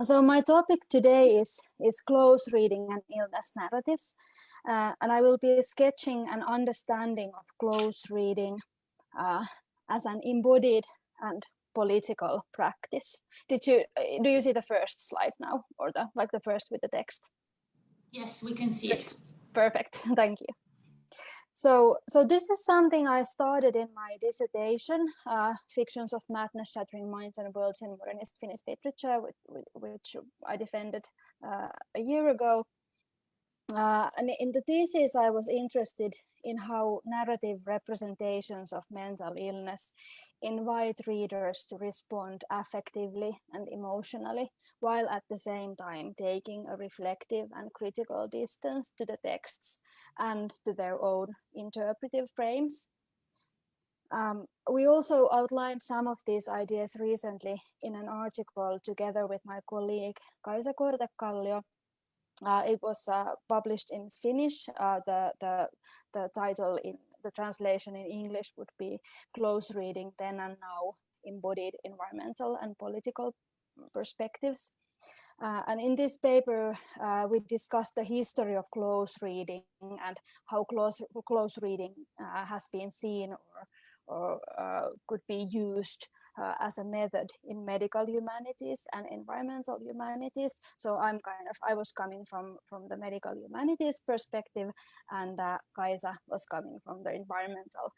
So my topic today is close reading and illness narratives, and I will be sketching an understanding of close reading as an embodied and political practice. Do you see the first slide now, or the first with the text? Yes, we can see it. Perfect, thank you. So this is something I started in my dissertation, Fictions of Madness, Shattering Minds and Worlds in Modernist Finnish Literature, which I defended a year ago. And in the thesis, I was interested in how narrative representations of mental illness invite readers to respond affectively and emotionally, while at the same time taking a reflective and critical distance to the texts and to their own interpretive frames. We also outlined some of these ideas recently in an article together with my colleague Kaisa Kortekallio. It was published in Finnish. The title in the translation in English would be Close Reading Then and Now, Embodied Environmental and Political Perspectives. And in this paper, we discussed the history of close reading and how close reading has been seen or could be used as a method in medical humanities and environmental humanities. So I was coming from the medical humanities perspective, and Kaisa was coming from the environmental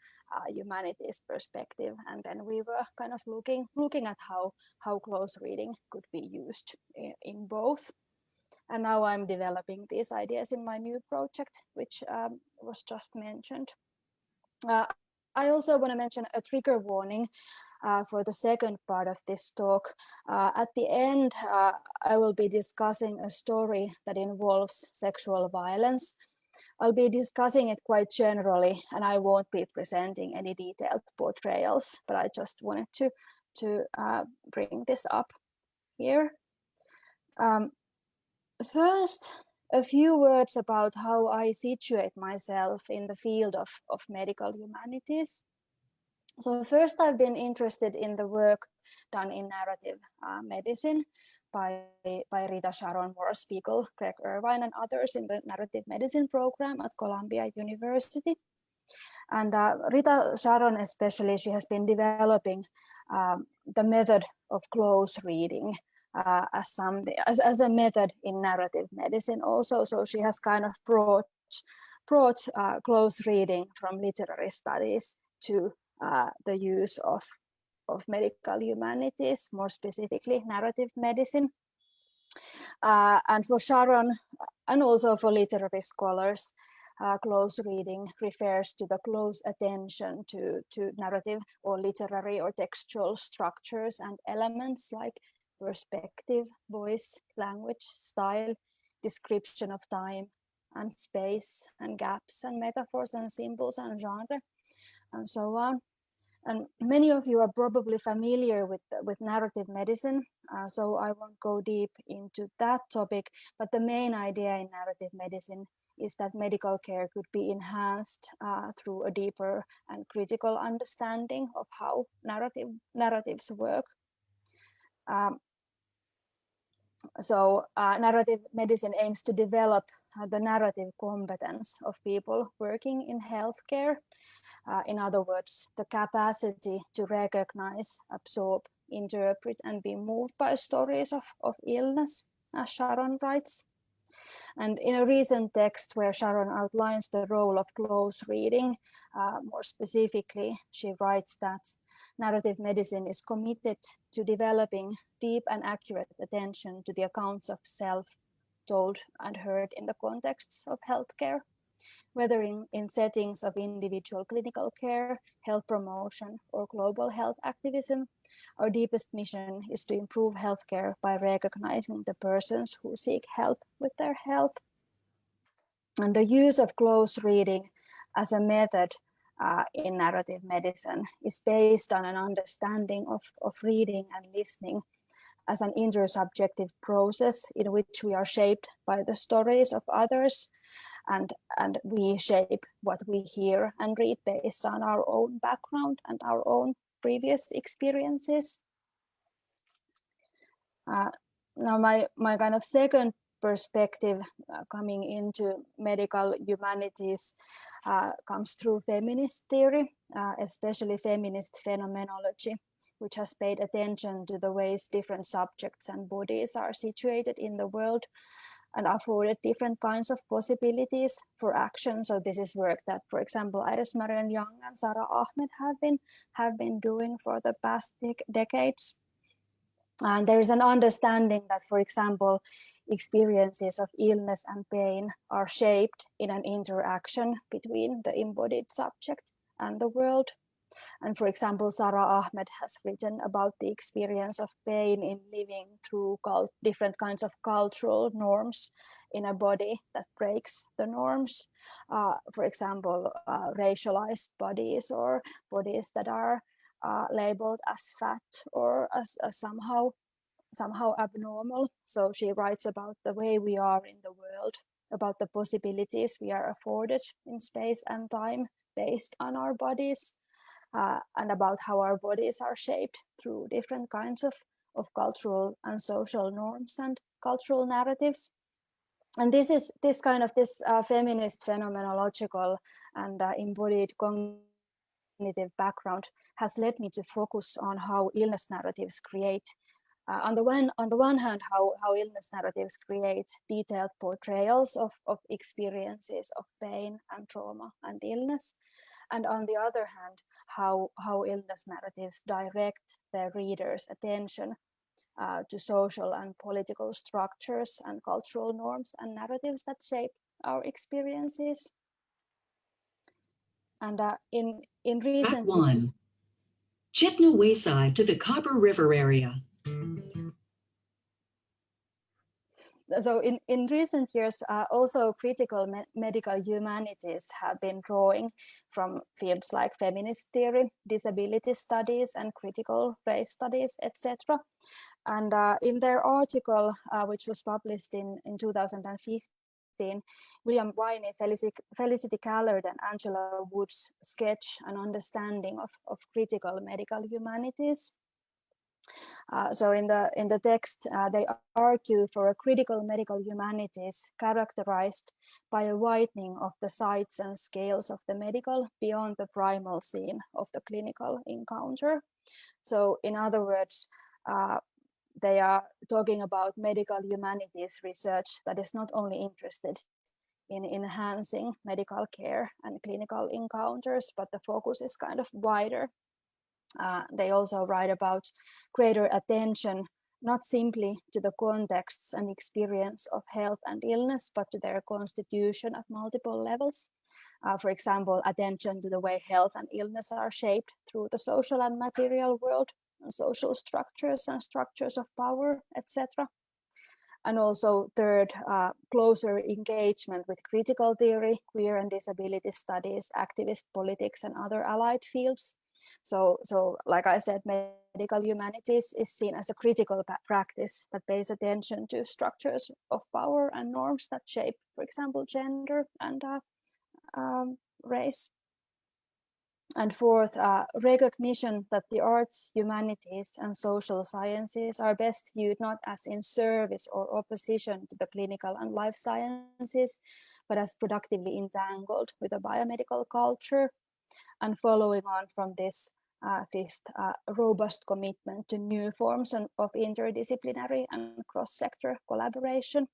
humanities perspective. And then we were kind of looking at how close reading could be used in both. And now I'm developing these ideas in my new project, which was just mentioned. I also want to mention a trigger warning for the second part of this talk. At the end, I will be discussing a story that involves sexual violence. I'll be discussing it quite generally, and I won't be presenting any detailed portrayals, but I just wanted to bring this up here. First, a few words about how I situate myself in the field of medical humanities. So first, I've been interested in the work done in narrative medicine by Rita Sharon, Morris Spiegel, Greg Irvine, and others in the narrative medicine program at Columbia University. And Rita Sharon especially, she has been developing the method of close reading as a method in narrative medicine also. So she has kind of brought close reading from literary studies to the use of medical humanities, more specifically narrative medicine. And for Sharon, and also for literary scholars, close reading refers to the close attention to narrative or literary or textual structures and elements like perspective, voice, language, style, description of time and space and gaps and metaphors and symbols and genre and so on. And many of you are probably familiar with narrative medicine, so I won't go deep into that topic, but the main idea in narrative medicine is that medical care could be enhanced through a deeper and critical understanding of how narratives work. So narrative medicine aims to develop the narrative competence of people working in healthcare. In other words, the capacity to recognize, absorb, interpret, and be moved by stories of illness, as Sharon writes. And in a recent text where Sharon outlines the role of close reading, more specifically, she writes that narrative medicine is committed to developing deep and accurate attention to the accounts of self told and heard in the contexts of healthcare, whether in settings of individual clinical care, health promotion, or global health activism. Our deepest mission is to improve healthcare by recognizing the persons who seek help with their health. And the use of close reading as a method in narrative medicine is based on an understanding of reading and listening as an intersubjective process in which we are shaped by the stories of others, and we shape what we hear and read based on our own background and our own previous experiences. now my kind of second perspective coming into medical humanities comes through feminist theory, especially feminist phenomenology, which has paid attention to the ways different subjects and bodies are situated in the world and afforded different kinds of possibilities for action. So this is work that, for example, Iris Marion Young and Sarah Ahmed have been doing for the past decades. And there is an understanding that, for example, experiences of illness and pain are shaped in an interaction between the embodied subject and the world. And for example, Sarah Ahmed has written about the experience of pain in living through different kinds of cultural norms in a body that breaks the norms. For example, racialized bodies or bodies that are labeled as fat or as somehow abnormal. So she writes about the way we are in the world, about the possibilities we are afforded in space and time based on our bodies. And about how our bodies are shaped through different kinds of cultural and social norms and cultural narratives. And this feminist phenomenological and embodied cognitive background has led me to focus on how illness narratives create, on the one hand, how illness narratives create detailed portrayals of experiences of pain and trauma and illness. And on the other hand, how illness narratives direct their readers' attention to social and political structures and cultural norms and narratives that shape our experiences. And in recent years, Chitna Wayside to the Copper River area. So in recent years, also critical medical humanities have been drawing from fields like feminist theory, disability studies, and critical race studies, etc. And in their article, which was published in 2015, William Winey, Felicity Callard, and Angela Wood's sketch an understanding of critical medical humanities. So in the text, they argue for a critical medical humanities characterized by a widening of the sights and scales of the medical beyond the primal scene of the clinical encounter. So in other words, they are talking about medical humanities research that is not only interested in enhancing medical care and clinical encounters, but the focus is kind of wider. They also write about greater attention, not simply to the contexts and experience of health and illness, but to their constitution at multiple levels. For example, attention to the way health and illness are shaped through the social and material world, and social structures and structures of power, etc. And also third, closer engagement with critical theory, queer and disability studies, activist politics, and other allied fields. So like I said, medical humanities is seen as a critical practice that pays attention to structures of power and norms that shape, for example, gender and race. And fourth, recognition that the arts, humanities, and social sciences are best viewed not as in service or opposition to the clinical and life sciences, but as productively entangled with a biomedical culture. And following on from this, fifth, robust commitment to new forms of interdisciplinary and cross-sector collaboration.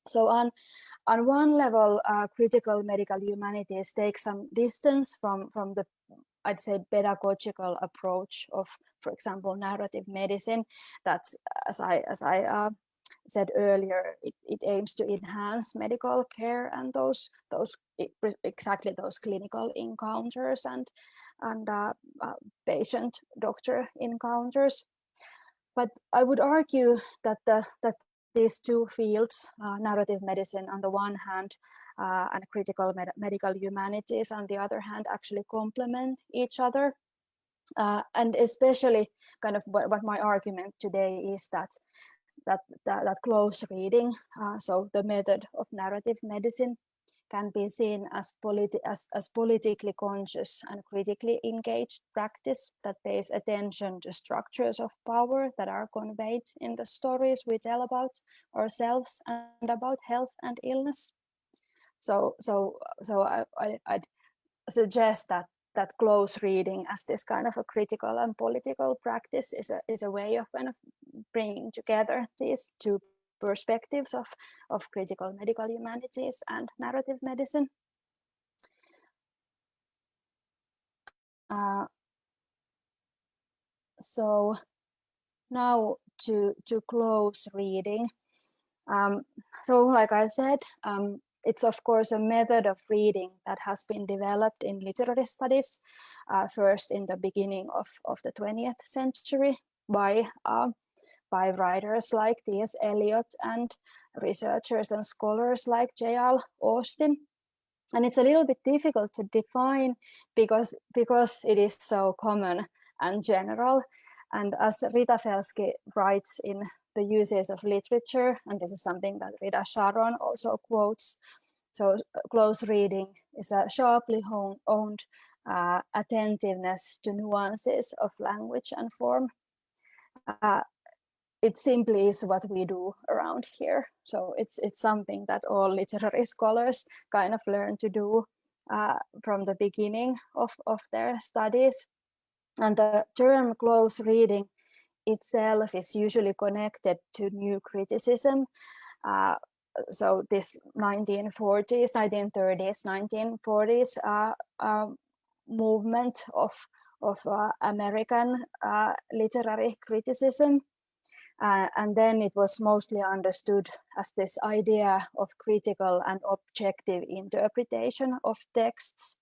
So on one level, critical medical humanities take some distance from the, I'd say, pedagogical approach of, for example, narrative medicine. That's, as I said earlier, it aims to enhance medical care and exactly those clinical encounters and patient-doctor encounters. But I would argue that these two fields, narrative medicine on the one hand and critical medical humanities on the other hand, actually complement each other. And especially kind of what my argument today is that close reading, so the method of narrative medicine, can be seen as politically conscious and critically engaged practice that pays attention to structures of power that are conveyed in the stories we tell about ourselves and about health and illness. So I'd suggest that close reading as this kind of a critical and political practice is a way of kind of bringing together these two perspectives of critical medical humanities and narrative medicine. So now to close reading. So like I said, it's of course a method of reading that has been developed in literary studies, first in the beginning of the 20th century by writers like T.S. Eliot and researchers and scholars like J.L. Austin. And it's a little bit difficult to define because it is so common and general. And as Rita Felski writes in The Uses of Literature, and this is something that Rita Sharon also quotes, so close reading is a sharply honed attentiveness to nuances of language and form. It simply is what we do around here. So it's something that all literary scholars kind of learn to do from the beginning of their studies. And the term close reading itself is usually connected to new criticism. So this 1940s, 1930s, 1940s movement of American literary criticism. And then it was mostly understood as this idea of critical and objective interpretation of texts.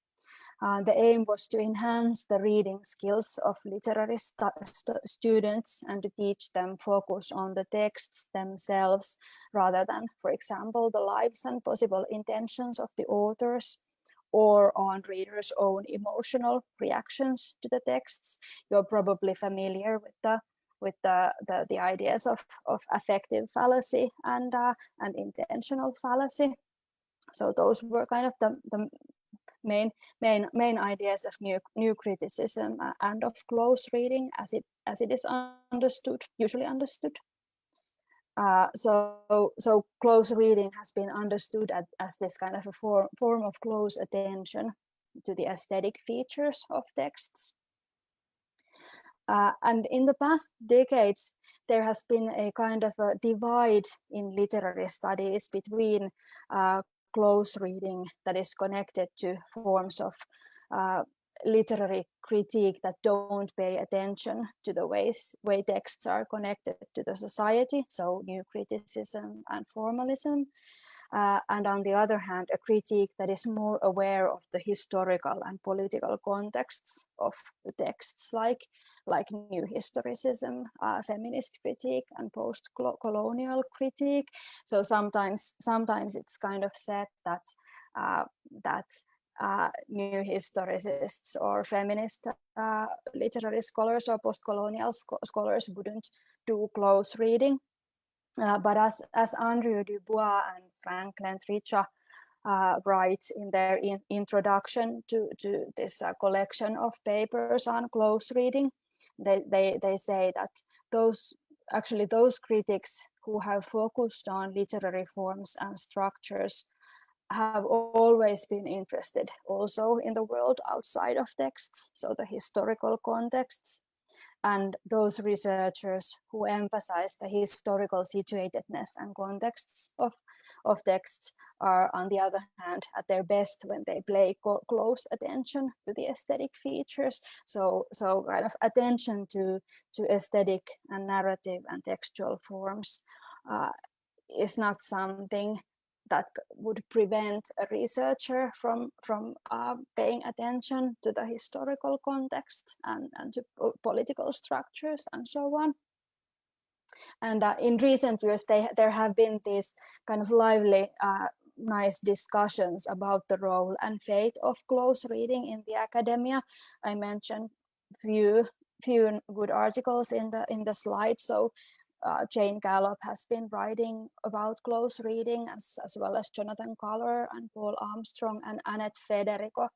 The aim was to enhance the reading skills of literary students and to teach them focus on the texts themselves rather than, for example, the lives and possible intentions of the authors or on readers' own emotional reactions to the texts. You're probably familiar with the ideas of affective fallacy and intentional fallacy. So those were kind of the main ideas of new criticism and of close reading as it is understood, usually understood. So close reading has been understood as this kind of a form of close attention to the aesthetic features of texts. And in the past decades, there has been a kind of a divide in literary studies between close reading that is connected to forms of literary critique that don't pay attention to the way texts are connected to the society, so new criticism and formalism. And on the other hand, a critique that is more aware of the historical and political contexts of the texts, like new historicism, feminist critique, and post-colonial critique. So sometimes it's kind of said that new historicists or feminist literary scholars or post-colonial scholars wouldn't do close reading. But as Andrew Dubois and Franklin Tricia writes in their introduction to this collection of papers on close reading, they say that those critics who have focused on literary forms and structures have always been interested also in the world outside of texts, so the historical contexts. And those researchers who emphasize the historical situatedness and contexts of texts are, on the other hand, at their best when they pay close attention to the aesthetic features. So kind of attention to aesthetic and narrative and textual forms is not something that would prevent a researcher from paying attention to the historical context and to political structures and so on. And in recent years, there have been these kind of lively, nice discussions about the role and fate of close reading in the academia. I mentioned few good articles in the slide. So Jane Gallop has been writing about close reading, as well as Jonathan Culler and Paul Armstrong, and Annette Federico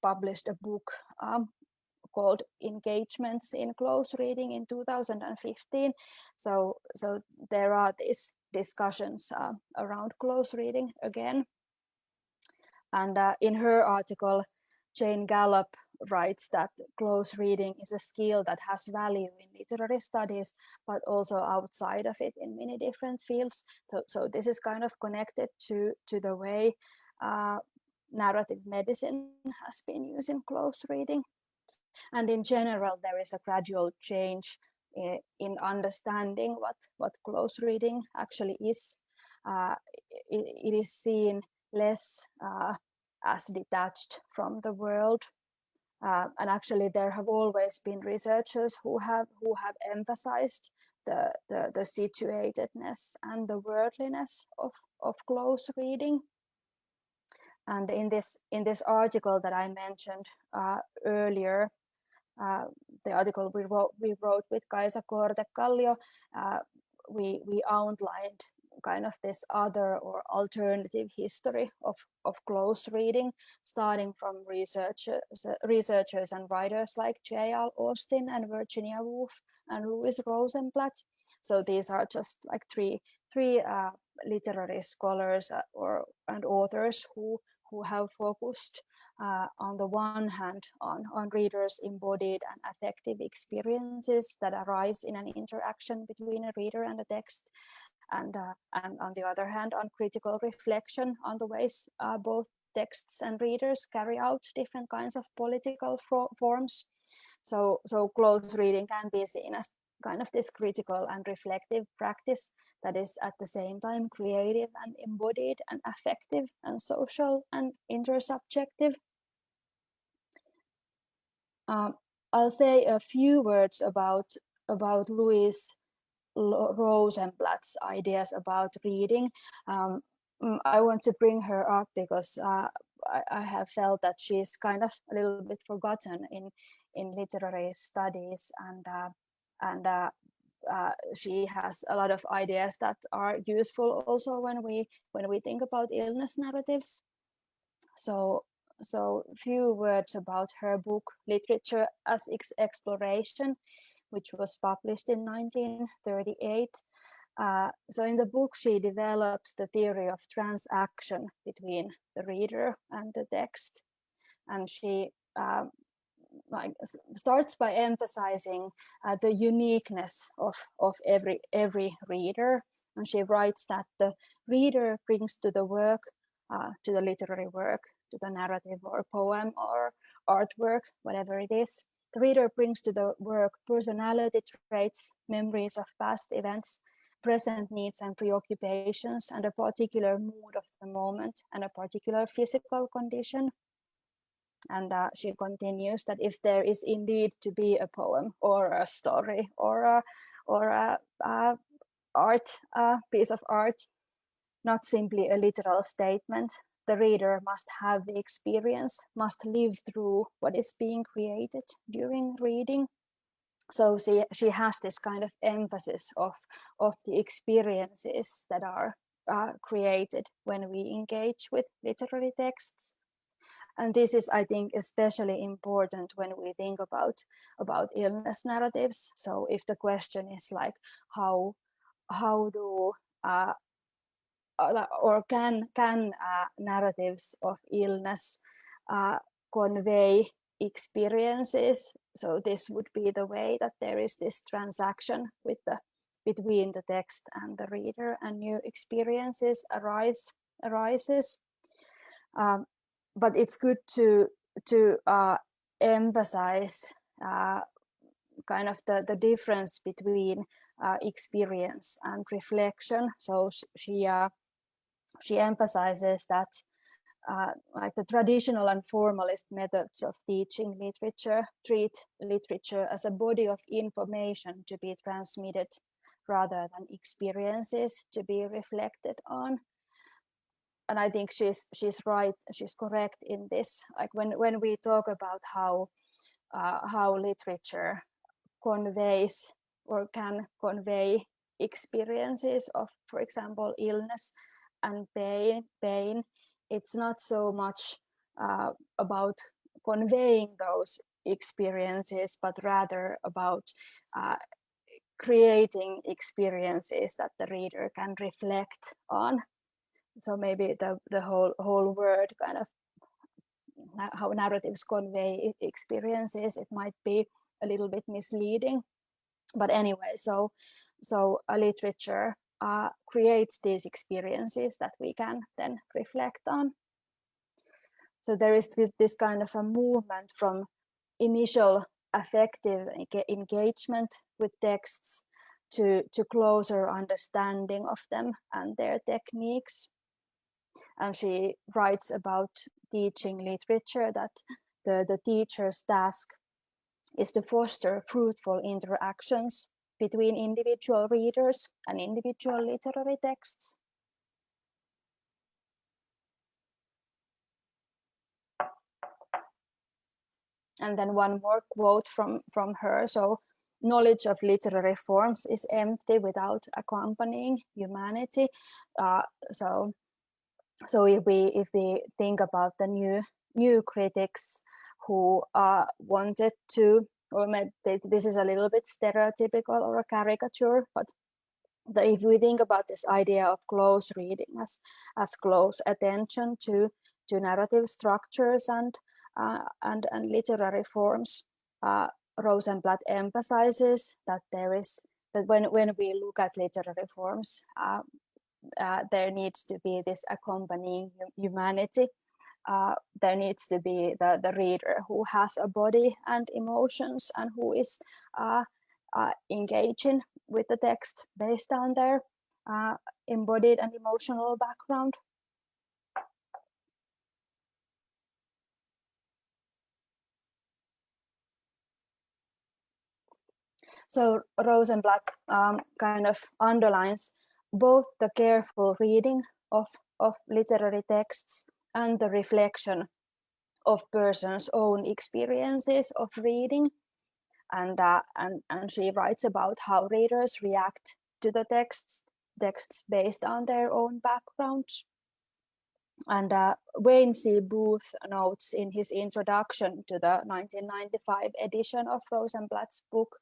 published a book called Engagements in Close Reading in 2015. So there are these discussions around close reading again. And in her article, Jane Gallop writes that close reading is a skill that has value in literary studies, but also outside of it in many different fields. So this is kind of connected to the way narrative medicine has been using close reading. And in general, there is a gradual change in understanding what close reading actually is. It is seen less as detached from the world. And actually, there have always been researchers who have emphasized the situatedness and the worldliness of close reading. And in this article that I mentioned earlier, the article we wrote with Kaisa Kortekallio, we outlined kind of this other or alternative history of close reading, starting from researchers and writers like J.L. Austin and Virginia Woolf and Louis Rosenblatt. So these are just like three literary scholars and authors who have focused on the one hand on readers' embodied and affective experiences that arise in an interaction between a reader and a text, and on the other hand on critical reflection on the ways both texts and readers carry out different kinds of political forms. So close reading can be seen as kind of this critical and reflective practice that is at the same time creative and embodied and affective and social and intersubjective. I'll say a few words about Louis Rosenblatt's ideas about reading. I want to bring her up because I have felt that she's kind of a little bit forgotten in literary studies, and she has a lot of ideas that are useful also when we think about illness narratives. So few words about her book Literature as Exploration, which was published in 1938. So in the book, she develops the theory of transaction between the reader and the text, and she starts by emphasizing the uniqueness of every reader. And she writes that the reader brings to the work, to the literary work, to the narrative or poem or artwork, whatever it is, the reader brings to the work personality traits, memories of past events, present needs and preoccupations, and a particular mood of the moment and a particular physical condition. And she continues that if there is indeed to be a poem or a story or a piece of art, not simply a literal statement, the reader must have the experience, must live through what is being created during reading. So she has this kind of emphasis of the experiences that are created when we engage with literary texts. And this is, I think, especially important when we think about illness narratives. So if the question is like, how do or can narratives of illness convey experiences? So this would be the way that there is this transaction between the text and the reader, and new experiences arises. But it's good to emphasize kind of the difference between experience and reflection. So she emphasizes that like the traditional and formalist methods of teaching literature treat literature as a body of information to be transmitted rather than experiences to be reflected on. And I think she's right, she's correct in this. Like when we talk about how literature conveys or can convey experiences of, for example, illness and pain. It's not so much about conveying those experiences, but rather about creating experiences that the reader can reflect on. So maybe the whole word kind of how narratives convey experiences, it might be a little bit misleading. But anyway, so a literature creates these experiences that we can then reflect on. So there is this kind of a movement from initial affective engagement with texts to closer understanding of them and their techniques. And she writes about teaching literature that the teacher's task is to foster fruitful interactions between individual readers and individual literary texts. And then one more quote from her. So, knowledge of literary forms is empty without accompanying humanity. So if we think about the new critics who wanted to, or maybe this is a little bit stereotypical or a caricature, but if we think about this idea of close reading as close attention to narrative structures and literary forms, Rosenblatt emphasizes that when we look at literary forms, there needs to be this accompanying humanity. There needs to be the reader who has a body and emotions and who is engaging with the text based on their embodied and emotional background. So Rosenblatt kind of underlines both the careful reading of literary texts and the reflection of persons' own experiences of reading. And she writes about how readers react to the texts based on their own backgrounds. And Wayne C. Booth notes in his introduction to the 1995 edition of Rosenblatt's book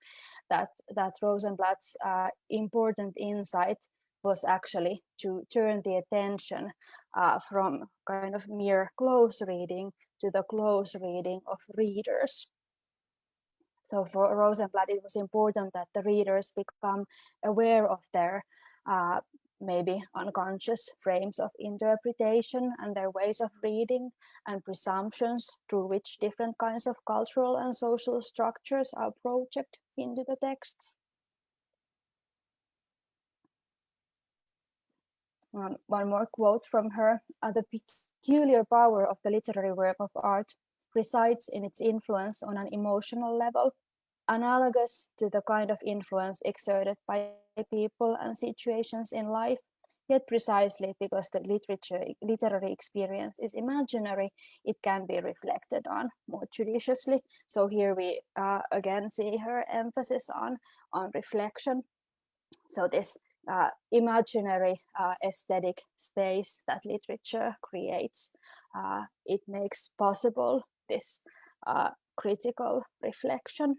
that Rosenblatt's important insight was actually to turn the attention from kind of mere close reading to the close reading of readers. So for Rosenblatt, it was important that the readers become aware of their maybe unconscious frames of interpretation and their ways of reading and presumptions through which different kinds of cultural and social structures are projected into the texts. One more quote from her. The peculiar power of the literary work of art resides in its influence on an emotional level, analogous to the kind of influence exerted by people and situations in life, yet precisely because the literary experience is imaginary, it can be reflected on more judiciously. So here we again see her emphasis on reflection. So this imaginary aesthetic space that literature creates, it makes possible this critical reflection.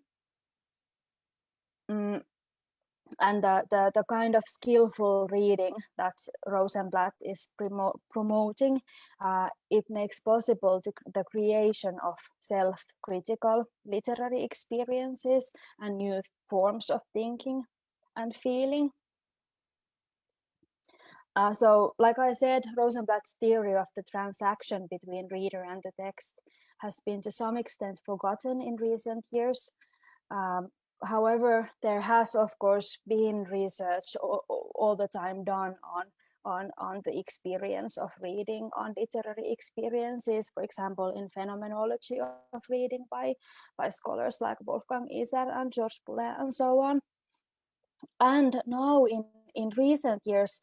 And the kind of skillful reading that Rosenblatt is promoting, it makes possible the creation of self-critical literary experiences and new forms of thinking and feeling. So, like I said, Rosenblatt's theory of the transaction between reader and the text has been to some extent forgotten in recent years. However, there has, of course, been research all the time done on the experience of reading, on literary experiences, for example, in phenomenology of reading by scholars like Wolfgang Iser and Georges Poulet and so on. And now in recent years,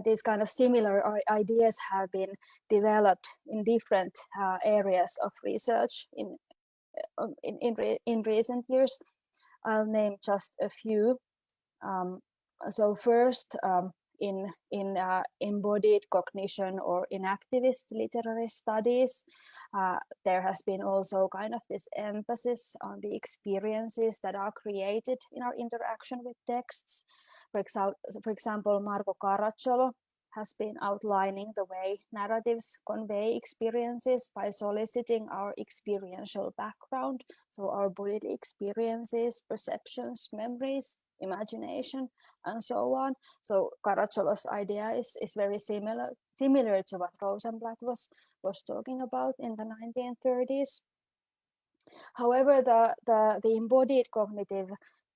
these kind of similar ideas have been developed in different areas of research in recent years. I'll name just a few. So first, in embodied cognition or enactivist literary studies, there has been also kind of this emphasis on the experiences that are created in our interaction with texts. For example, Marco Caracciolo has been outlining the way narratives convey experiences by soliciting our experiential background, so our bodily experiences, perceptions, memories, imagination, and so on. So Caracciolo's idea is very similar to what Rosenblatt was talking about in the 1930s. However, the embodied cognitive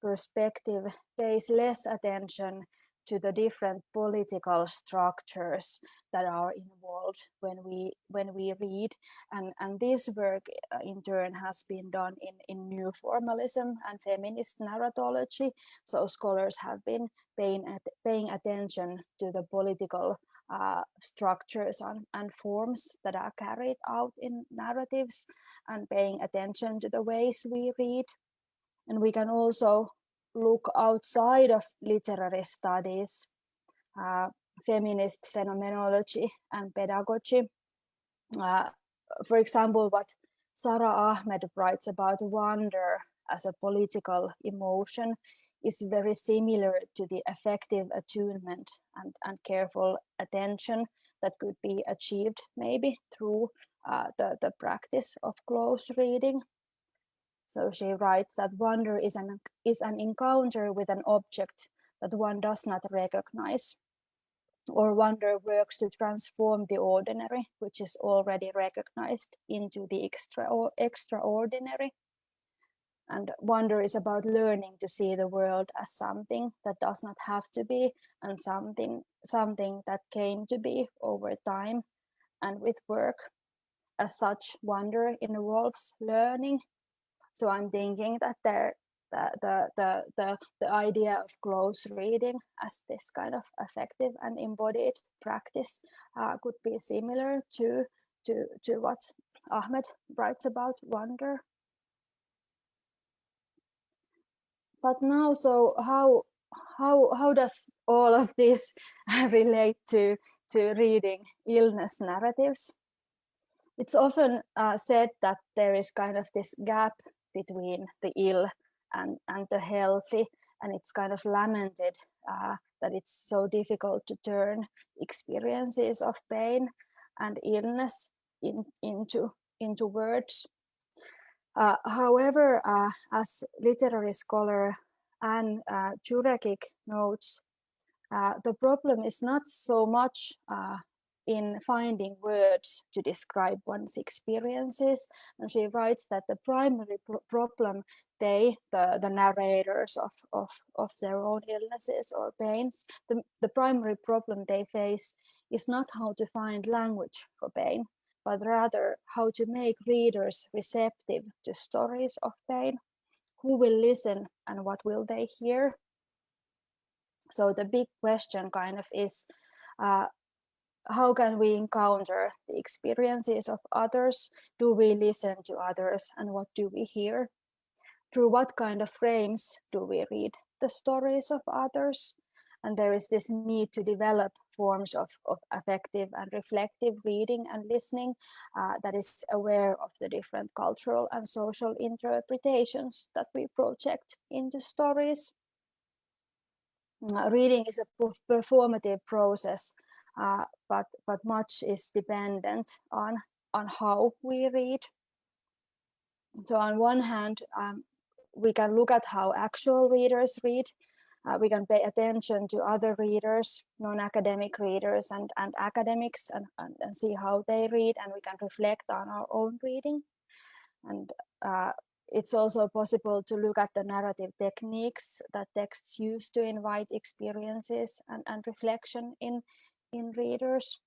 perspective pays less attention to the different political structures that are involved when we read, and this work in turn has been done in new formalism and feminist narratology. So scholars have been paying attention to the political structures and forms that are carried out in narratives, and paying attention to the ways we read. And we can also look outside of literary studies, feminist phenomenology and pedagogy. For example, what Sara Ahmed writes about wonder as a political emotion is very similar to the affective attunement and careful attention that could be achieved maybe through the practice of close reading. So she writes that wonder is an encounter with an object that one does not recognize, or wonder works to transform the ordinary, which is already recognized, into the extraordinary. And wonder is about learning to see the world as something that does not have to be, and something that came to be over time and with work. As such, wonder involves learning. So I'm thinking that the idea of close reading as this kind of affective and embodied practice could be similar to what Ahmed writes about wonder. But now, so how does all of this relate to reading illness narratives? It's often said that there is kind of this gap between the ill and the healthy, and it's kind of lamented that it's so difficult to turn experiences of pain and illness into words. However, as literary scholar Anne Jurekic notes, the problem is not so much in finding words to describe one's experiences. And she writes that the primary problem the narrators of their own illnesses or pains, the primary problem they face is not how to find language for pain, but rather how to make readers receptive to stories of pain. Who will listen and what will they hear? So the big question kind of is, how can we encounter the experiences of others? Do we listen to others, and what do we hear? Through what kind of frames do we read the stories of others? And there is this need to develop forms of affective and reflective reading and listening that is aware of the different cultural and social interpretations that we project into stories. Reading is a performative process, but much is dependent on how we read. So on one hand, we can look at how actual readers read. We can pay attention to other readers, non-academic readers and academics, and see how they read, and we can reflect on our own reading. And it's also possible to look at the narrative techniques that texts use to invite experiences and reflection in readers.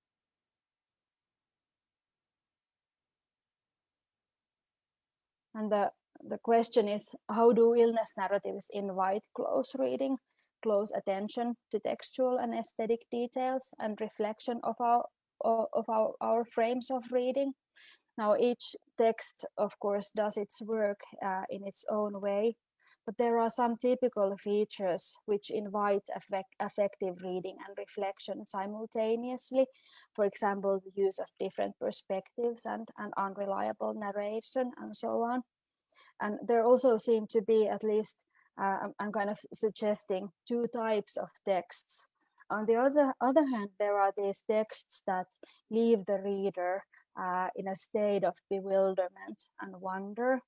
And the question is, how do illness narratives invite close reading, close attention to textual and aesthetic details, and reflection of our frames of reading? Now, each text, of course, does its work in its own way, but there are some typical features which invite affective reading and reflection simultaneously. For example, the use of different perspectives and unreliable narration and so on. And there also seem to be, at least I'm kind of suggesting, two types of texts. On the other hand, there are these texts that leave the reader in a state of bewilderment and wonder.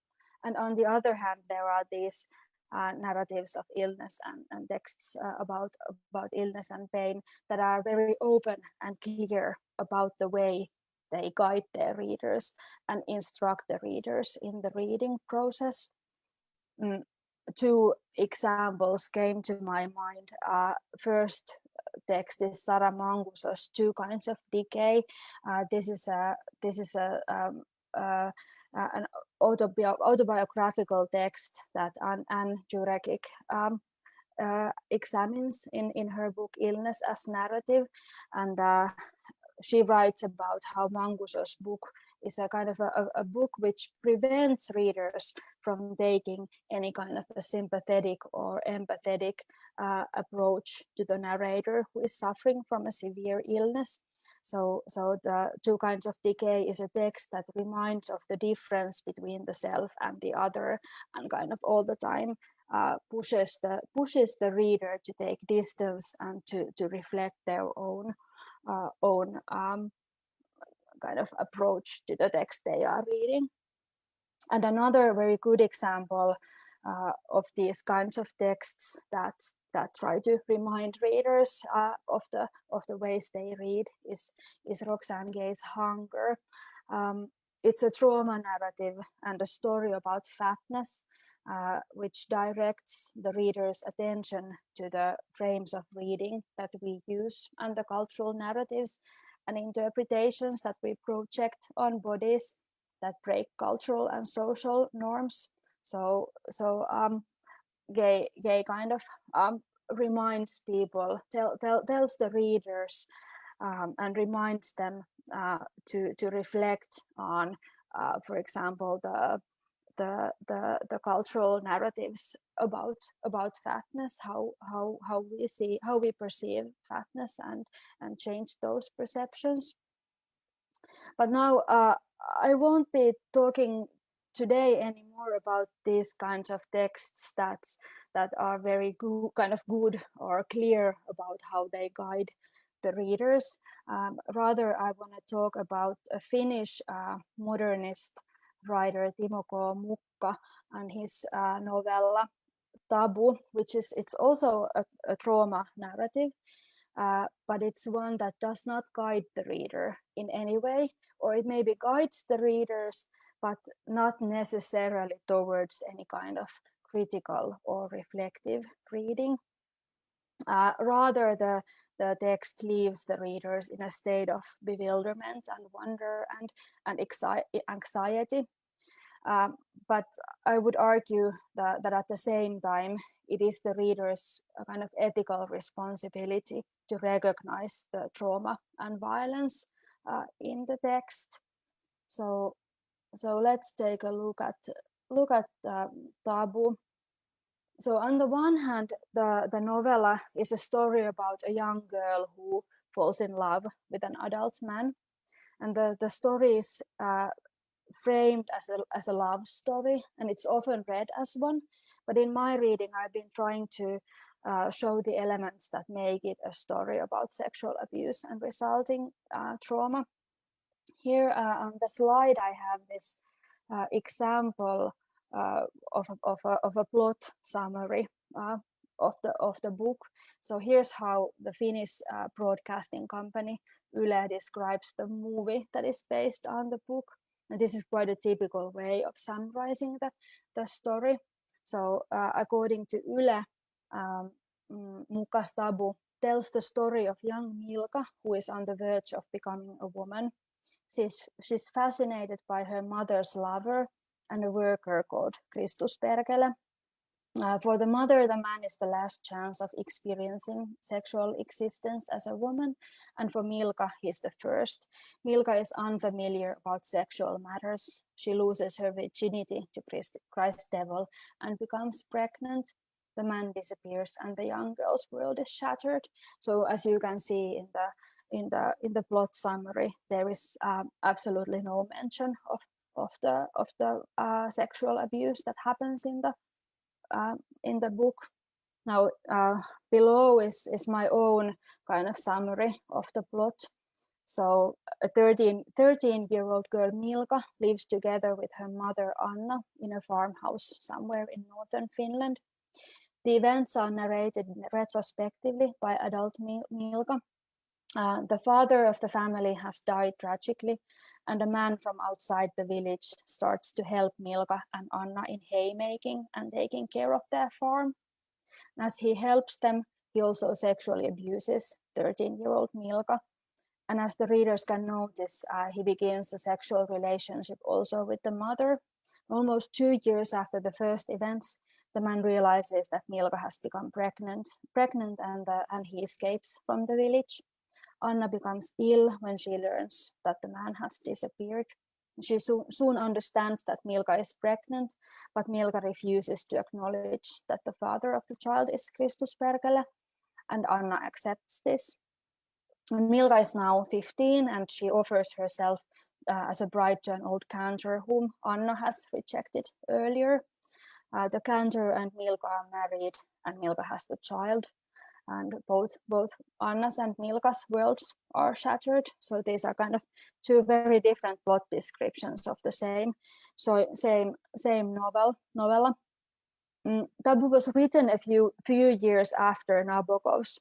And on the other hand, there are these narratives of illness and texts about illness and pain that are very open and clear about the way they guide their readers and instruct the readers in the reading process. Two examples came to my mind. First text is Sara Manguso's Two Kinds of Decay. This is an autobiographical text that Anne Jurekic examines in her book Illness as Narrative, and she writes about how Manguso's book is a kind of a book which prevents readers from taking any kind of a sympathetic or empathetic approach to the narrator who is suffering from a severe illness. So the Two Kinds of Decay is a text that reminds of the difference between the self and the other, and kind of all the time pushes the reader to take distance and to reflect their own kind of approach to the text they are reading. And another very good example of these kinds of texts that try to remind readers of the ways they read is Roxane Gay's Hunger. It's a trauma narrative and a story about fatness, which directs the reader's attention to the frames of reading that we use and the cultural narratives and interpretations that we project on bodies that break cultural and social norms. So Gay kind of reminds people, tells the readers and reminds them to reflect on, for example, the cultural narratives about fatness, how we perceive fatness and change those perceptions. But now I won't be talking today anymore about these kinds of texts that are very kind of good or clear about how they guide the readers. Rather, I want to talk about a Finnish modernist writer Timo K. Mukka and his novella Tabu, it's also a trauma narrative, but it's one that does not guide the reader in any way, or it maybe guides the readers, but not necessarily towards any kind of critical or reflective reading. Rather, the text leaves the readers in a state of bewilderment and wonder and anxiety. But I would argue that at the same time, it is the reader's kind of ethical responsibility to recognize the trauma and violence in the text. So let's take a look at Tabu. So on the one hand, the novella is a story about a young girl who falls in love with an adult man, and the story is framed as a love story, and it's often read as one. But in my reading, I've been trying to show the elements that make it a story about sexual abuse and resulting trauma. Here on the slide, I have this example of a plot summary of the book. So here's how the Finnish broadcasting company Yle describes the movie that is based on the book. And this is quite a typical way of summarizing the story. So according to Yle, Mukka's Tabu tells the story of young Milka, who is on the verge of becoming a woman. She's fascinated by her mother's lover and a worker called Kristus Perkele. For the mother, the man is the last chance of experiencing sexual existence as a woman, and for Milka, he's the first. Milka is unfamiliar about sexual matters. She loses her virginity to Christ devil and becomes pregnant. The man disappears, and the young girl's world is shattered. So, as you can see in the plot summary, there is absolutely no mention of the sexual abuse that happens in the book. Now, below is my own kind of summary of the plot. So a 13-year-old girl, Milka, lives together with her mother, Anna, in a farmhouse somewhere in northern Finland. The events are narrated retrospectively by adult Milka. The father of the family has died tragically, and a man from outside the village starts to help Milka and Anna in haymaking and taking care of their farm. As he helps them, he also sexually abuses 13-year-old Milka. And as the readers can notice, he begins a sexual relationship also with the mother. Almost 2 years after the first events, the man realizes that Milka has become pregnant and he escapes from the village. Anna becomes ill when she learns that the man has disappeared. She soon understands that Milka is pregnant, but Milka refuses to acknowledge that the father of the child is Kristus Perkele, and Anna accepts this. And Milka is now 15, and she offers herself as a bride to an old cantor whom Anna has rejected earlier. The cantor and Milka are married, and Milka has the child. And both Anna's and Milka's worlds are shattered. So these are kind of two very different plot descriptions of the same novella. Tabu was written a few years after Nabokov's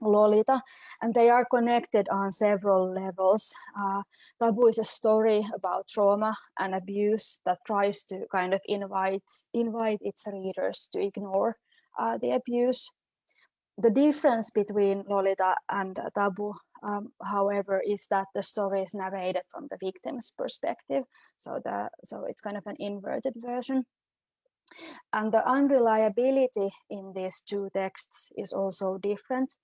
Lolita, and they are connected on several levels. Tabu is a story about trauma and abuse that tries to kind of invite its readers to ignore the abuse. The difference between Lolita and Tabu, however, is that the story is narrated from the victim's perspective. So it's kind of an inverted version. And the unreliability in these two texts is also different.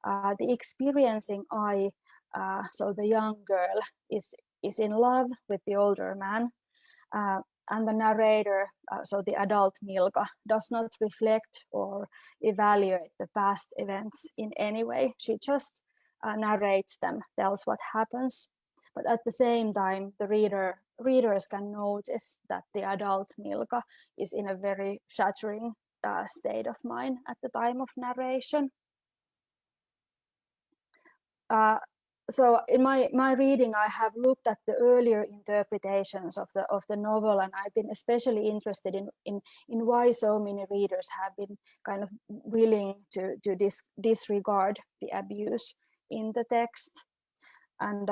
The experiencing I, so the young girl, is in love with the older man. And the narrator, so the adult Milka, does not reflect or evaluate the past events in any way. She just narrates them, tells what happens. But at the same time, the readers can notice that the adult Milka is in a very shattering state of mind at the time of narration. So in my reading, I have looked at the earlier interpretations of the novel, and I've been especially interested in why so many readers have been kind of willing to disregard the abuse in the text. And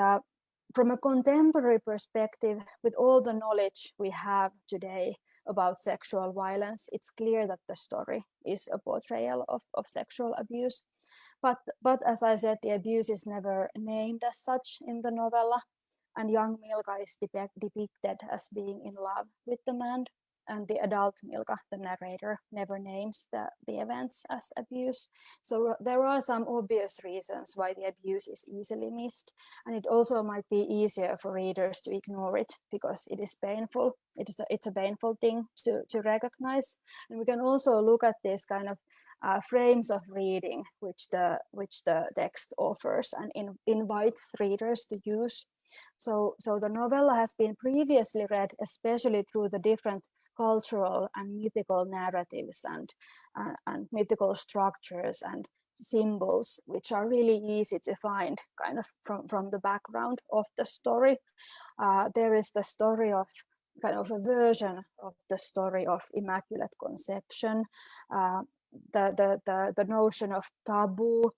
from a contemporary perspective, with all the knowledge we have today about sexual violence, it's clear that the story is a portrayal of sexual abuse. But as I said, the abuse is never named as such in the novella, and young Milka is depicted as being in love with the man, and the adult Milka, the narrator, never names the events as abuse. So there are some obvious reasons why the abuse is easily missed, and it also might be easier for readers to ignore it because it is painful. It's a painful thing to recognize, and we can also look at this kind of frames of reading which the text offers and invites readers to use. So the novella has been previously read, especially through the different cultural and mythical narratives and mythical structures and symbols, which are really easy to find kind of from the background of the story. There is the story of kind of a version of the story of Immaculate Conception. The notion of taboo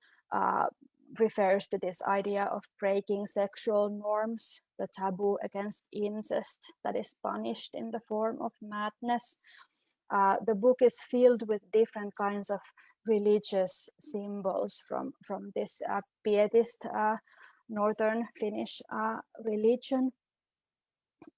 refers to this idea of breaking sexual norms, the taboo against incest that is punished in the form of madness. The book is filled with different kinds of religious symbols from this pietist northern Finnish religion.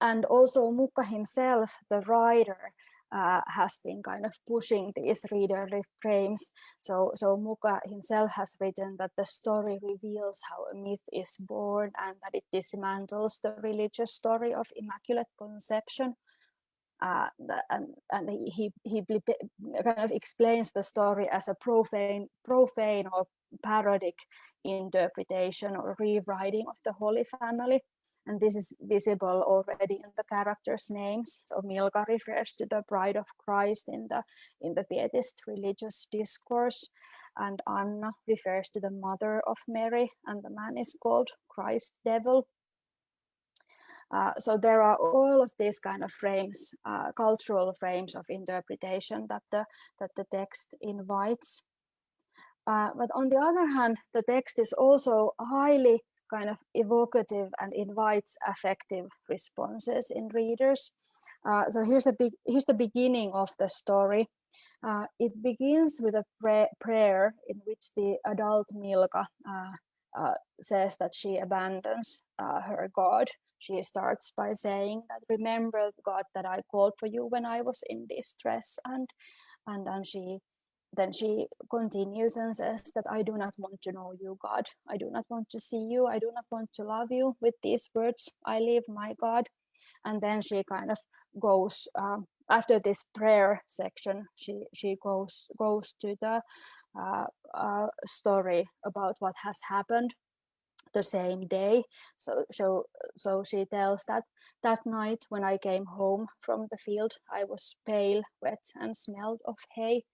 And also Mukka himself, the writer, has been kind of pushing these readerly frames. So Muka himself has written that the story reveals how a myth is born and that it dismantles the religious story of Immaculate Conception. And he kind of explains the story as a profane or parodic interpretation or rewriting of the Holy Family. And this is visible already in the characters' names. So Milka refers to the bride of Christ in the Pietist religious discourse, and Anna refers to the mother of Mary, and the man is called Christ Devil. So there are all of these kind of frames, cultural frames of interpretation that the text invites. But on the other hand, the text is also highly kind of evocative and invites affective responses in readers. So here's the beginning of the story. It begins with a prayer in which the adult Milka says that she abandons her God. She starts by saying that, "Remember, God, that I called for you when I was in distress," and then she continues and says that, "I do not want to know you, God. I do not want to see you. I do not want to love you. With these words, I leave my God." And then she kind of goes, after this prayer section, she goes to the story about what has happened the same day. So she tells that night when I came home from the field, I was pale, wet, and smelled of hay.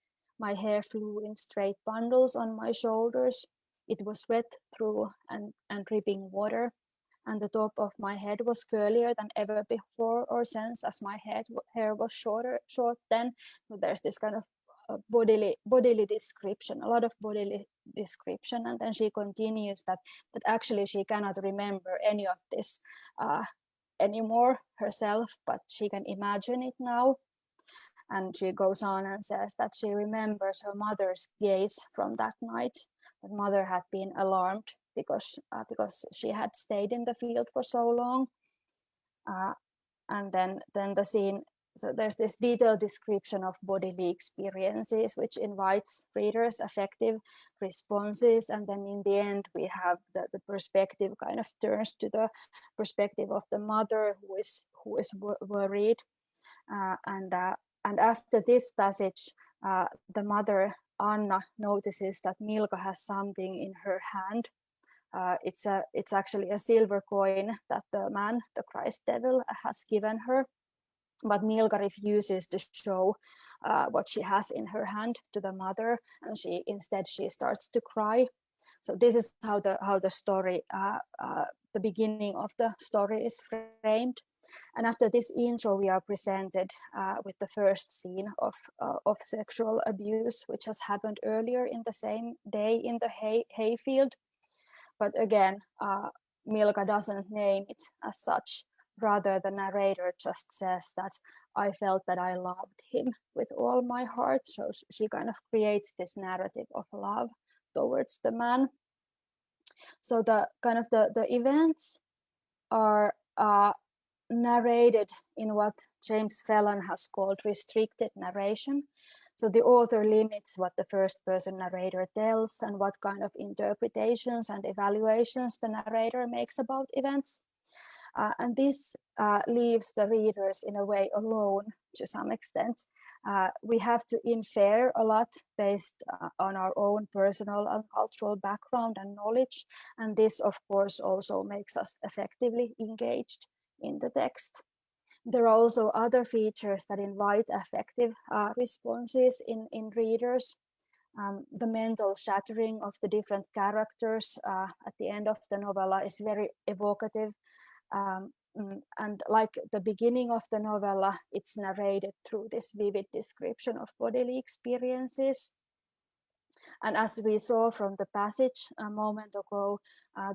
My hair flew in straight bundles on my shoulders. It was wet through and dripping water, and the top of my head was curlier than ever before or since, as my hair was short then. So there's this kind of bodily description, a lot of bodily description, and then she continues that actually she cannot remember any of this anymore herself, but she can imagine it now. And she goes on and says that she remembers her mother's gaze from that night. That mother had been alarmed because she had stayed in the field for so long. And then the scene, so there's this detailed description of bodily experiences which invites readers affective responses, and then in the end we have the perspective kind of turns to the perspective of the mother who is worried, and after this passage the mother Anna notices that Milka has something in her hand. It's actually a silver coin that the man, the Christ Devil, has given her, but Milka refuses to show what she has in her hand to the mother, and instead she starts to cry. So this is how the story, the beginning of the story is framed. And after this intro, we are presented with the first scene of sexual abuse, which has happened earlier in the same day in the hayfield. But again, Milka doesn't name it as such. Rather, the narrator just says that I felt that I loved him with all my heart. So she kind of creates this narrative of love towards the man. So the events are narrated in what James Phelan has called restricted narration. So the author limits what the first person narrator tells and what kind of interpretations and evaluations the narrator makes about events. And this leaves the readers in a way alone to some extent. We have to infer a lot based on our own personal and cultural background and knowledge. And this, of course, also makes us effectively engaged in the text. There are also other features that invite affective responses in readers. The mental shattering of the different characters at the end of the novella is very evocative. And like the beginning of the novella, it's narrated through this vivid description of bodily experiences. And as we saw from the passage a moment ago,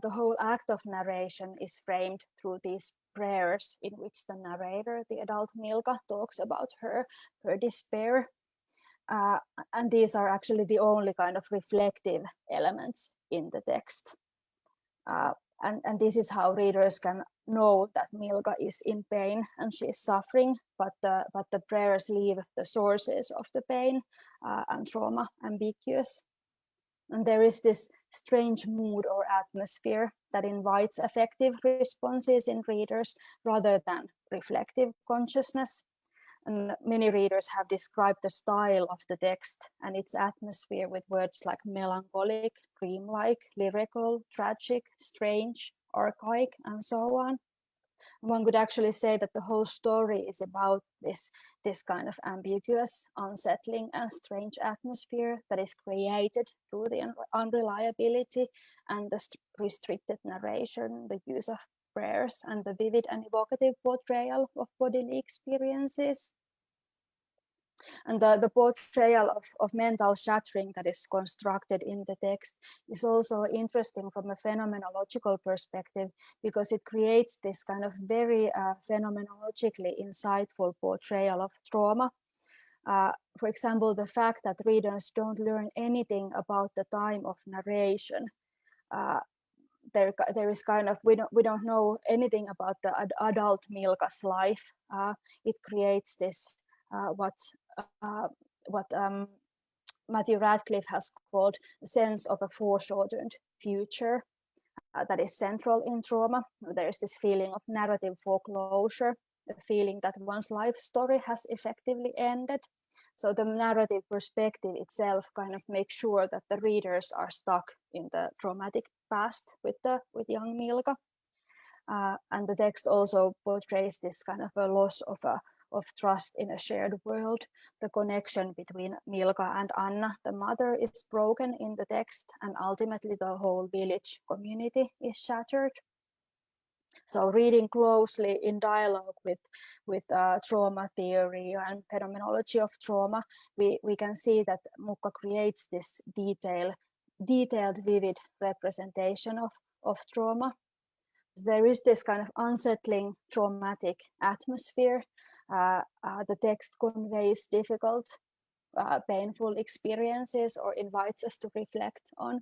the whole act of narration is framed through these prayers in which the narrator, the adult Milka, talks about her despair. And these are actually the only kind of reflective elements in the text. And this is how readers can know that Milka is in pain and she is suffering, but the prayers leave the sources of the pain and trauma ambiguous. And there is this strange mood or atmosphere that invites affective responses in readers rather than reflective consciousness. And many readers have described the style of the text and its atmosphere with words like melancholic, dreamlike, lyrical, tragic, strange, archaic, and so on. One could actually say that the whole story is about this kind of ambiguous, unsettling, and strange atmosphere that is created through the unreliability and the restricted narration, the use of prayers, and the vivid and evocative portrayal of bodily experiences. And the portrayal of mental shattering that is constructed in the text is also interesting from a phenomenological perspective, because it creates this kind of very phenomenologically insightful portrayal of trauma. For example, the fact that readers don't learn anything about the time of narration. There is kind of, we don't know anything about the adult Milka's life. It creates this what Matthew Radcliffe has called a sense of a foreshortened future that is central in trauma. There is this feeling of narrative foreclosure, the feeling that one's life story has effectively ended. So the narrative perspective itself kind of makes sure that the readers are stuck in the traumatic past with young Milka. And the text also portrays this kind of a loss of trust in a shared world. The connection between Milka and Anna, the mother, is broken in the text, and ultimately the whole village community is shattered. So reading closely in dialogue with trauma theory and phenomenology of trauma, we can see that Mukka creates this detailed, vivid representation of trauma. There is this kind of unsettling, traumatic atmosphere. The text conveys difficult, painful experiences, or invites us to reflect on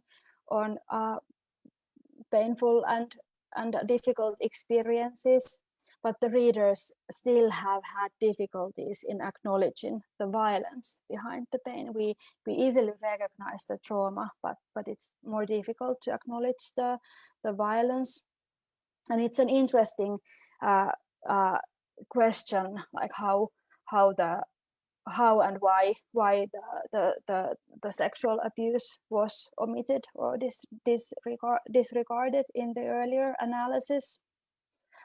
painful and difficult experiences. But the readers still have had difficulties in acknowledging the violence behind the pain. We easily recognize the trauma, but it's more difficult to acknowledge the violence. And it's an interesting question, like how and why the sexual abuse was omitted or disregarded in the earlier analysis.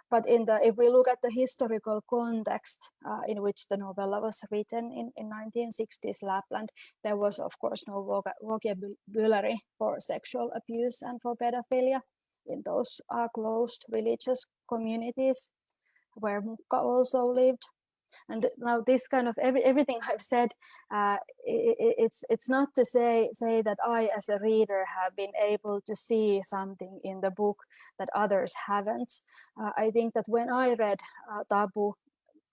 But if we look at the historical context in which the novella was written in 1960s Lapland, there was of course no vocabulary for sexual abuse and for pedophilia in those closed religious communities where Mukka also lived. And now this kind of everything I've said, it's not to say that I as a reader have been able to see something in the book that others haven't. I think that when I read Tabu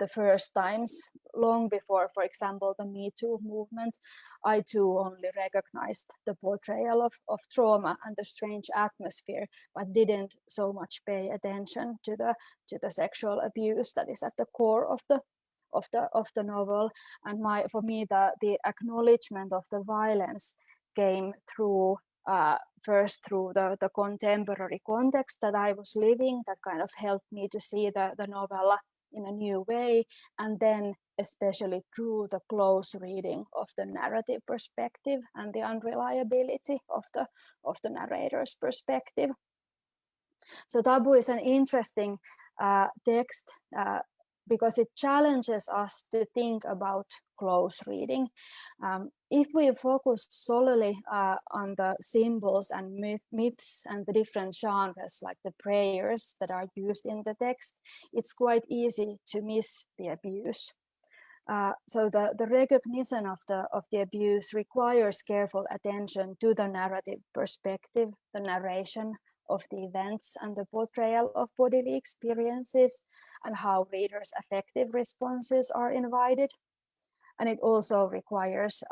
the first times, long before, for example, the Me Too movement, I too only recognized the portrayal of trauma and the strange atmosphere, but didn't so much pay attention to the sexual abuse that is at the core of the novel. And for me, the acknowledgement of the violence came through first through the contemporary context that I was living, that kind of helped me to see the novella in a new way, and then especially through the close reading of the narrative perspective and the unreliability of the narrator's perspective. So Tabu is an interesting text because it challenges us to think about close reading. If we focus solely on the symbols and myths and the different genres, like the prayers that are used in the text, it's quite easy to miss the abuse. So the recognition of the abuse requires careful attention to the narrative perspective, the narration of the events, and the portrayal of bodily experiences, and how readers' affective responses are invited. And it also requires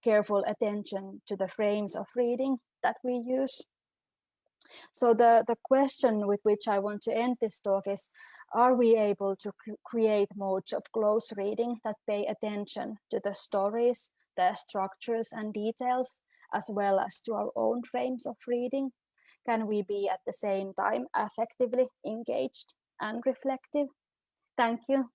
careful attention to the frames of reading that we use. So the question with which I want to end this talk is, are we able to create modes of close reading that pay attention to the stories, their structures and details, as well as to our own frames of reading? Can we be at the same time affectively engaged and reflective? Thank you.